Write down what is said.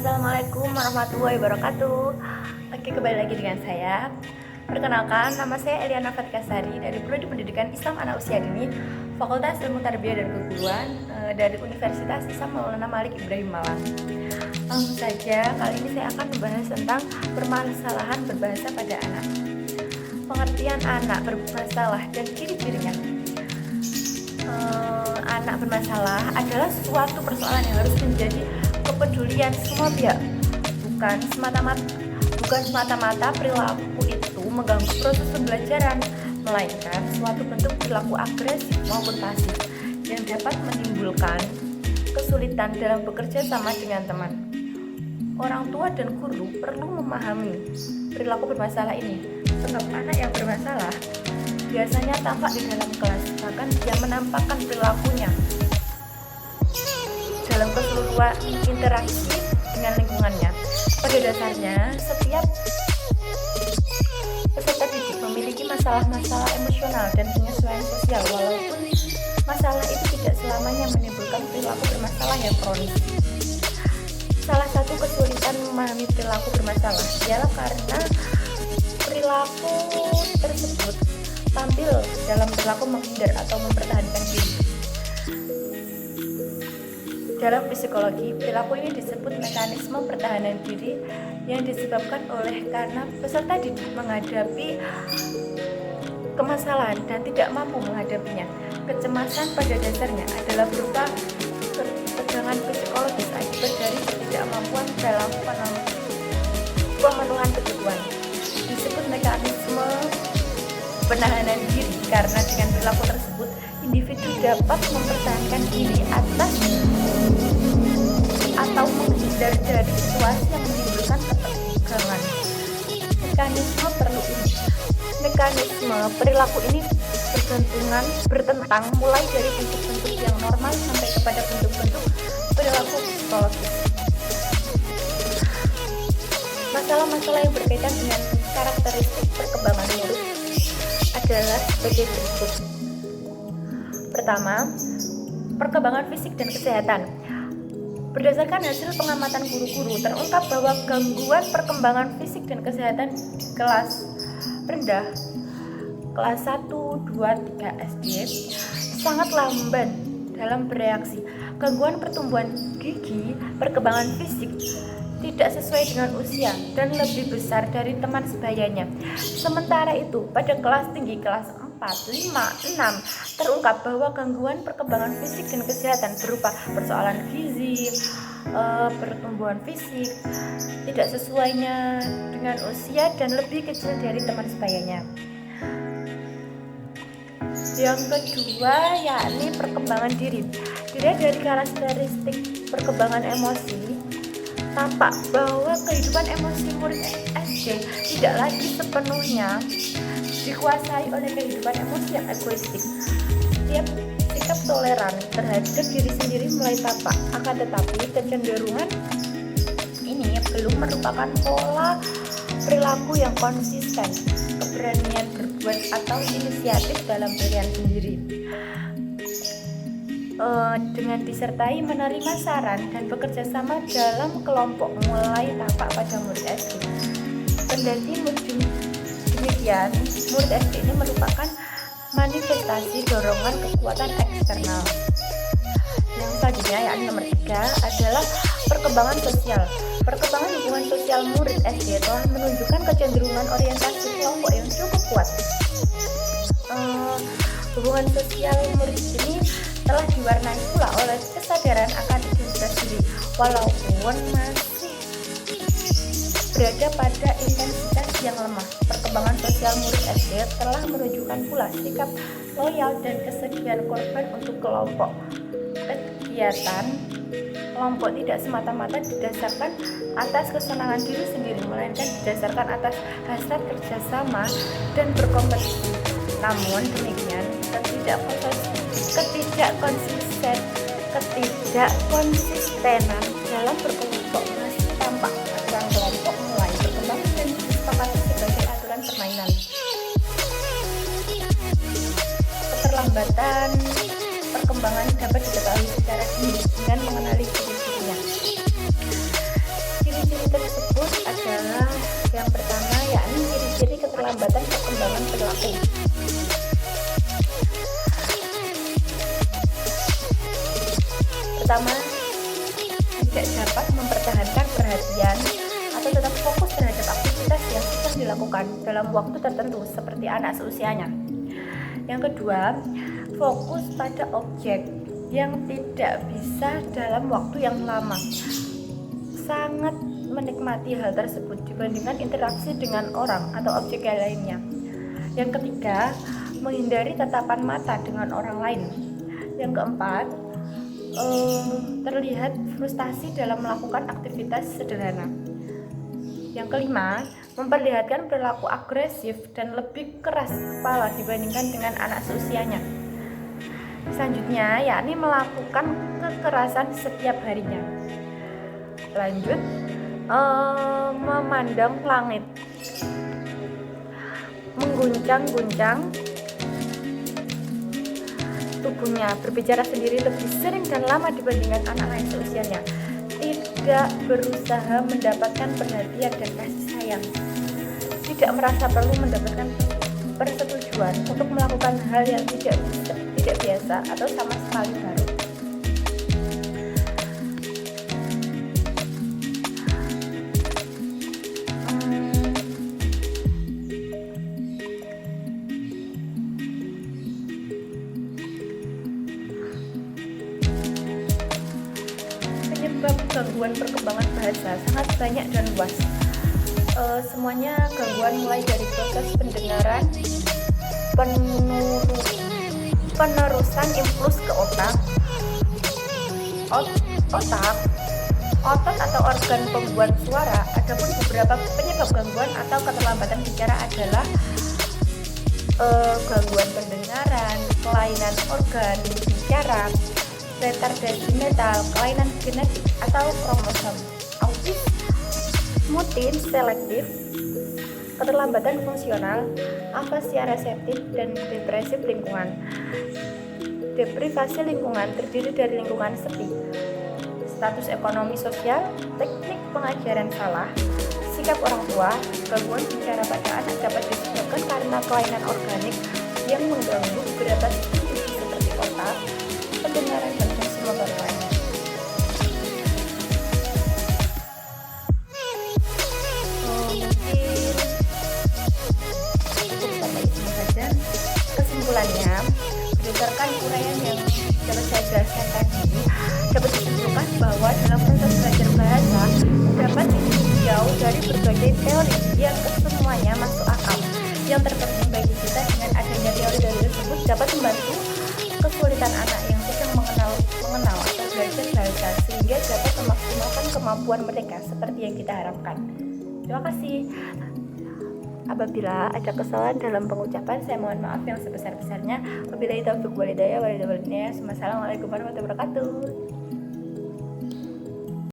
Assalamualaikum warahmatullahi wabarakatuh. Oke, kembali lagi dengan saya. Perkenalkan, nama saya Eliana Fatika Sari dari Prodi Pendidikan Islam Anak Usia Dini, Fakultas Ilmu Tarbiyah dan Keguruan dari Universitas Islam Maulana Malik Ibrahim Malang. Langsung saja, kali ini saya akan membahas tentang permasalahan berbahasa pada anak. Pengertian anak bermasalah dan ciri-cirinya. Anak bermasalah adalah suatu persoalan yang harus menjadi kepedulian semua pihak, bukan semata-mata perilaku itu mengganggu proses pembelajaran, melainkan suatu bentuk perilaku agresif maupun pasif yang dapat menimbulkan kesulitan dalam bekerja sama dengan teman. Orang tua dan guru perlu memahami perilaku bermasalah ini, sebab anak yang bermasalah biasanya tampak di dalam kelas, bahkan dia menampakkan perilakunya dalam keseluruhan interaksi dengan lingkungannya. Pada dasarnya, setiap peserta didik memiliki masalah-masalah emosional dan penyesuaian sosial, walaupun masalah itu tidak selamanya menimbulkan perilaku bermasalah yang kronis. Salah satu kesulitan memahami perilaku bermasalah ialah karena perilaku tersebut tampil dalam perilaku menghindar atau mempertahankan diri. Dalam psikologi, perilaku ini disebut mekanisme pertahanan diri yang disebabkan karena peserta didik menghadapi kemasalahan dan tidak mampu menghadapinya. Kecemasan pada dasarnya adalah berupa ketegangan psikologis akibat dari ketidakmampuan dalam pemenuhan kebutuhan. Disebut mekanisme penahanan diri karena dengan perilaku tersebut individu dapat mempertahankan diri atau menghindar dari situasi yang menimbulkan ketegangan. Mekanisme perilaku ini bertentang mulai dari bentuk-bentuk yang normal sampai kepada bentuk-bentuk perilaku psikologis. Masalah-masalah yang berkaitan dengan karakteristik perkembangan murid adalah sebagai berikut. Pertama, perkembangan fisik dan kesehatan. Berdasarkan hasil pengamatan guru-guru, terungkap bahwa gangguan perkembangan fisik dan kesehatan di kelas rendah, kelas 1, 2, 3 SD, sangat lamban dalam bereaksi. Gangguan pertumbuhan gigi, perkembangan fisik tidak sesuai dengan usia dan lebih besar dari teman sebayanya. Sementara itu, pada kelas tinggi kelas 4, 5, 6 terungkap bahwa gangguan perkembangan fisik dan kesehatan berupa persoalan gizi, pertumbuhan fisik tidak sesuainya dengan usia dan lebih kecil dari teman sebayanya. Yang kedua yakni perkembangan diri. Dilihat dari karakteristik perkembangan emosi, tampak bahwa kehidupan emosi murid SD tidak lagi sepenuhnya dikuasai oleh kehidupan emosi yang egoistik. Setiap sikap toleran terhadap diri sendiri mulai tampak, akan tetapi kecenderungan ini belum merupakan pola perilaku yang konsisten, keberanian berbuat atau inisiatif dalam pilihan sendiri. Dengan disertai menerima saran dan bekerja sama dalam kelompok mulai tampak pada murid SD. Kendati demikian, murid SD ini merupakan manifestasi dorongan kekuatan eksternal. Yang selanjutnya yakni nomor 3 adalah perkembangan sosial. Perkembangan hubungan sosial murid SD telah menunjukkan kecenderungan orientasi kelompok yang cukup kuat. Hubungan sosial murid ini telah diwarnai pula oleh kesadaran akan identitas diri, walaupun masih berada pada intensitas yang lemah. Perkembangan sosial murid SD telah menunjukkan pula sikap loyal dan kesediaan korban untuk kelompok. Kegiatan kelompok tidak semata-mata didasarkan atas kesenangan diri sendiri, melainkan didasarkan atas hasrat kerjasama dan berkompetisi. Namun demikian, ketidakkonsistenan dalam berkelompok masih tampak. Aturan kelompok mulai berkembang dan disepakati sebagai aturan permainan. Keterlambatan perkembangan dapat diketahui secara dini dengan mengenali ciri-cirinya. yakni ciri-ciri keterlambatan perkembangan perilaku. Pertama, tidak dapat mempertahankan perhatian atau tetap fokus terhadap aktivitas yang sedang dilakukan dalam waktu tertentu seperti anak seusianya. Yang kedua, fokus pada objek yang tidak bisa dalam waktu yang lama. Sangat menikmati hal tersebut dibandingkan interaksi dengan orang atau objek yang lainnya. Yang ketiga, menghindari tatapan mata dengan orang lain. Yang keempat, terlihat frustasi dalam melakukan aktivitas sederhana. Yang kelima, memperlihatkan perilaku agresif dan lebih keras kepala dibandingkan dengan anak seusianya. Selanjutnya, yakni melakukan kekerasan setiap harinya. Lanjut, memandang langit, mengguncang-guncang tubuhnya, berbicara sendiri lebih sering dan lama dibandingkan anak lain seusianya, tidak berusaha mendapatkan perhatian dan kasih sayang, tidak merasa perlu mendapatkan persetujuan untuk melakukan hal yang tidak biasa atau sama sekali baru. Penyebab gangguan perkembangan bahasa sangat banyak dan luas. Semuanya gangguan mulai dari proses pendengaran, penerusan impuls ke otak, otot atau organ pembuat suara. Adapun beberapa penyebab gangguan atau keterlambatan bicara adalah gangguan pendengaran, kelainan organ bicara, retardasi mental, kelainan genetik atau kromosom, autis, mutin selektif, keterlambatan fungsional, afasia reseptif, dan depresif lingkungan. Deprivasi lingkungan terdiri dari lingkungan sepi, status ekonomi sosial, teknik pengajaran salah, sikap orang tua. Gangguan bicara pada anak dapat disebabkan karena kelainan organik yang mengganggu beberapa sistem seperti otak, pendengaran, dan fungsi motor lainnya. Kesimpulannya, berdasarkan uraian yang dapat saya jelaskan tadi, dapat disimpulkan bahwa dalam proses belajar bahasa dapat ditinjau dari berbagai teori yang kesemuanya masuk akal. Yang terpenting bagi kita dengan adanya teori tersebut dapat membantu kesulitan anak yang sedang mengenal atau belajar bahasa sehingga dapat memaksimalkan kemampuan mereka seperti yang kita harapkan. Terima kasih. Apabila ada kesalahan dalam pengucapan, saya mohon maaf yang sebesar-besarnya. Wabillahi taufiq wal hidayah. Wassalamualaikum warahmatullahi wabarakatuh.